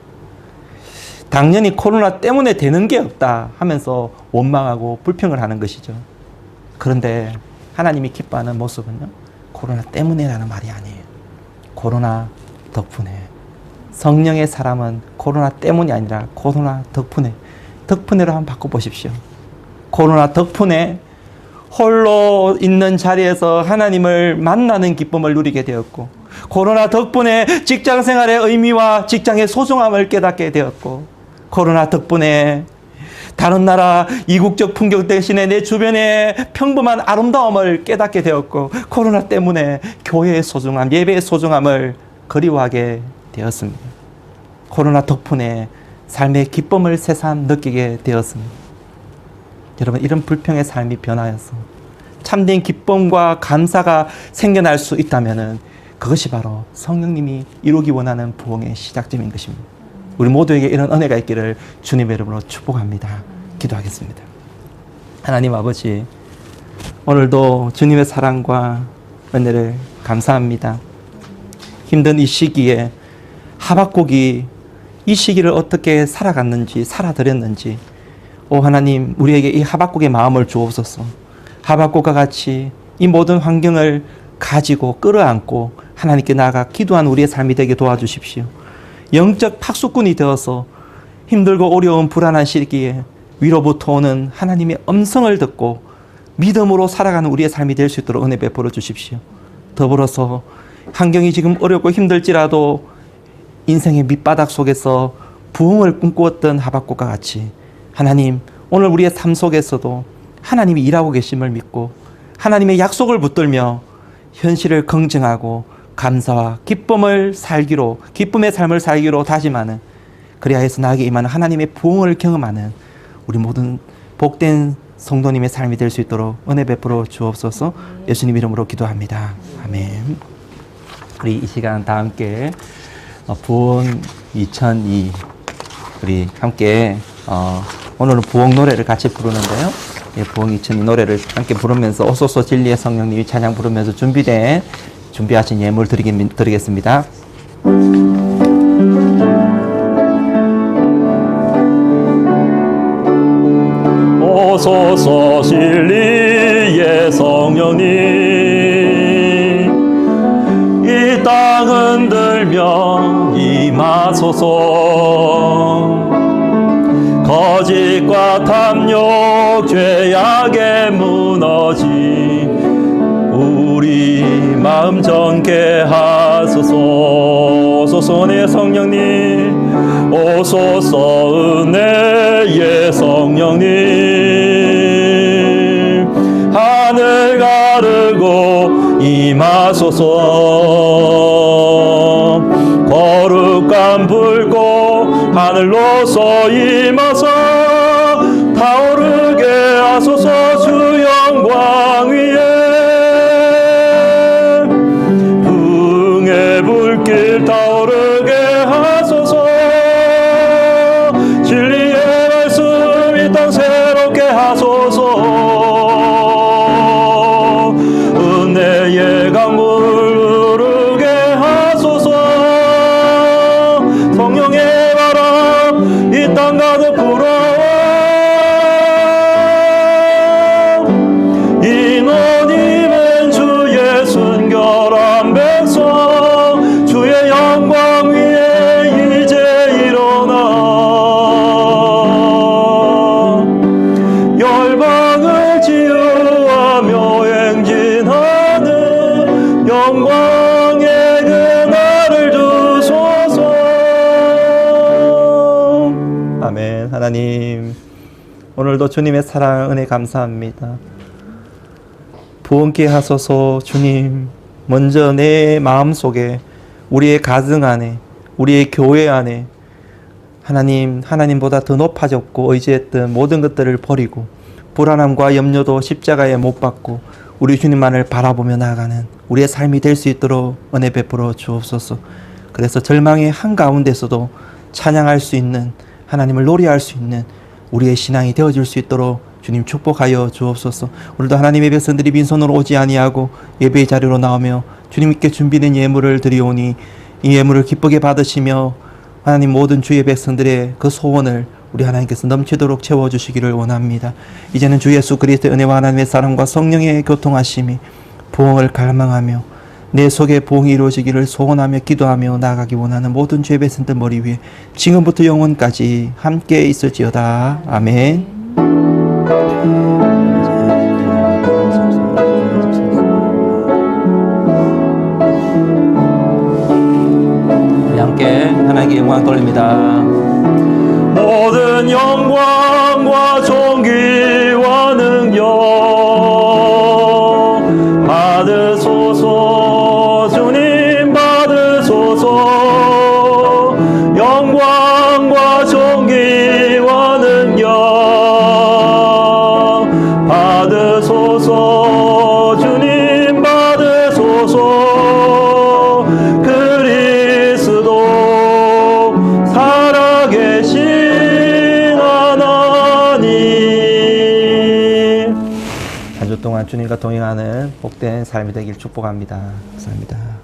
당연히 코로나 때문에 되는 게 없다 하면서 원망하고 불평을 하는 것이죠. 그런데 하나님이 기뻐하는 모습은요, 코로나 때문에라는 말이 아니에요. 코로나 덕분에. 성령의 사람은 코로나 때문이 아니라 코로나 덕분에. 덕분에로 한번 바꿔보십시오. 코로나 덕분에 홀로 있는 자리에서 하나님을 만나는 기쁨을 누리게 되었고, 코로나 덕분에 직장 생활의 의미와 직장의 소중함을 깨닫게 되었고, 코로나 덕분에 다른 나라 이국적 풍경 대신에 내 주변의 평범한 아름다움을 깨닫게 되었고, 코로나 때문에 교회의 소중함, 예배의 소중함을 그리워하게 되었습니다. 코로나 덕분에 삶의 기쁨을 새삼 느끼게 되었습니다. 여러분, 이런 불평의 삶이 변하여서 참된 기쁨과 감사가 생겨날 수 있다면 그것이 바로 성령님이 이루기 원하는 부흥의 시작점인 것입니다. 우리 모두에게 이런 은혜가 있기를 주님의 이름으로 축복합니다. 기도하겠습니다. 하나님 아버지, 오늘도 주님의 사랑과 은혜를 감사합니다. 힘든 이 시기에 하박국이 이 시기를 어떻게 살아갔는지, 살아들였는지, 오 하나님, 우리에게 이 하박국의 마음을 주옵소서. 하박국과 같이 이 모든 환경을 가지고 끌어안고 하나님께 나아가 기도한 우리의 삶이 되게 도와주십시오. 영적 파수꾼이 되어서 힘들고 어려운 불안한 시기에 위로부터 오는 하나님의 음성을 듣고 믿음으로 살아가는 우리의 삶이 될 수 있도록 은혜 베풀어 주십시오. 더불어서 환경이 지금 어렵고 힘들지라도 인생의 밑바닥 속에서 부흥을 꿈꾸었던 하박국과 같이 하나님, 오늘 우리의 삶 속에서도 하나님이 일하고 계심을 믿고 하나님의 약속을 붙들며 현실을 긍정하고 감사와 기쁨을 살기로, 기쁨의 삶을 살기로 다짐하는, 그리하여서 나에게 임하는 하나님의 부흥을 경험하는 우리 모든 복된 성도님의 삶이 될 수 있도록 은혜 베풀어 주옵소서. 예수님 이름으로 기도합니다. 아멘. 우리 이 시간 다 함께 부흥 2002 우리 함께 오늘은 부흥 노래를 같이 부르는데요. 예, 부흥 2002 노래를 함께 부르면서 오소서 진리의 성령님이 찬양 부르면서 준비하신 예물 드리겠습니다.
오소서 진리의 성령님, 이 땅 흔들며 임하소서. 거짓과 탐욕 죄악에 무너진 우리 마음 정케 하소서. 오소서 성령님, 오소서 은혜의 성령님, 하늘 가르고 임하소서. 거룩한 불꽃 하늘로서 임하사 타오르게 하소서. 주 영광 위에 부흥의 불길 타오르게 하소서. 진리의 말씀 이 땅 새롭게 하소서. 은혜의 강물 흐르게 하소서. 성령의 바람 이 땅 가득 불어 이
하나님, 오늘도 주님의 사랑, 은혜 감사합니다. 부흥케 하소서. 주님, 먼저 내 마음속에, 우리의 가정 안에, 우리의 교회 안에 하나님, 하나님보다 더 높아졌고 의지했던 모든 것들을 버리고 불안함과 염려도 십자가에 못 박고 우리 주님만을 바라보며 나아가는 우리의 삶이 될 수 있도록 은혜 베풀어 주옵소서. 그래서 절망의 한가운데서도 찬양할 수 있는, 하나님을 노래할 수 있는 우리의 신앙이 되어줄 수 있도록 주님 축복하여 주옵소서. 오늘도 하나님의 백성들이 빈손으로 오지 아니하고 예배의 자리로 나오며 주님께 준비된 예물을 드리오니 이 예물을 기쁘게 받으시며 하나님 모든 주의 백성들의 그 소원을 우리 하나님께서 넘치도록 채워주시기를 원합니다. 이제는 주 예수 그리스도의 은혜와 하나님의 사랑과 성령의 교통하심이 부흥을 갈망하며 내 속에 부흥이 이루어지기를 소원하며 기도하며 나아가기 원하는 모든 주의 백성들 머리 위에 지금부터 영원까지 함께 있을지어다. 아멘.
함께 하나님께 영광 돌립니다.
모든 영광과 존귀와 능력 받으소서. 주님 받으소서. 영광과 존귀와 능력 받으소서. 주님 받으소서.
동안 주님과 동행하는 복된 삶이 되길 축복합니다. 감사합니다.